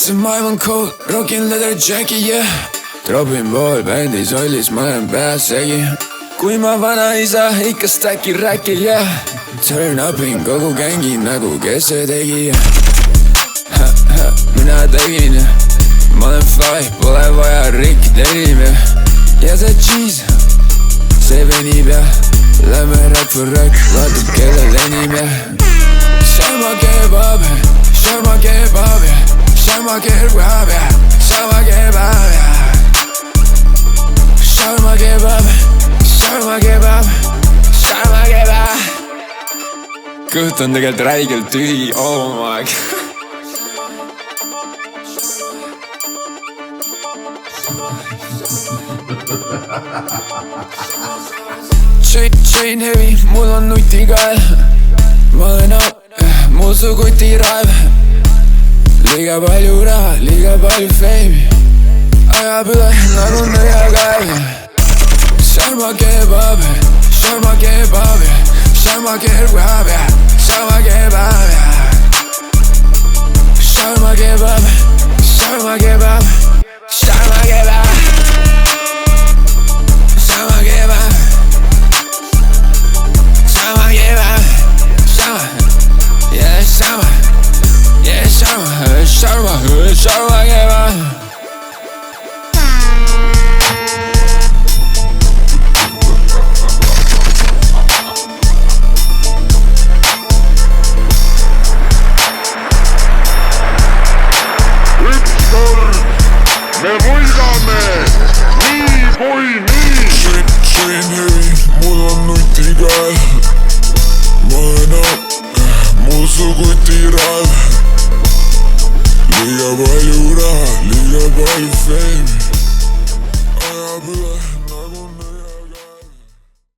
see maailm on cold, rockin leather jacket, yeah. Tropin pool bändis ollis, ma olen peas segi. Kui ma vanaisa ikka stacki räki, yeah. Turn up'in kogu gängi nagu kes see tegi, mina tegin, ma olen fly, pole vaja rikki teenime. Ja see cheese, see venib ja lähme räk for räk, vaatab kelle lenib ja. Shawarma kebab, shawarma kebab ja, shawarma kebab ja, shawarma kebab ja. Shawarma kebab, shawarma kebab, shawarma kebab. Kõht on tegelikult räigelt tühi, oh my god. Chain heavy, mul on nutikael. Ma olen up, mul su kuti raev. Liiga palju raha, liiga palju feimi. Ajab üle nagu nõiakaev. Shawarma kebab, shawarma kebab, shawarma kebab, shawarma kebab. Shawarma kebab, shawarma kebab, shawarma kebab. Shawarma kebab, shawarma kebab, shawarma, yeah shawarma, yeah shawarma, shawarma, shawarma kebab. Me võidame, nii kui nii. Chain heavy, mul on nutikael. Ma olen up, mul su kuti raev. Liiga palju raha, liiga palju feim.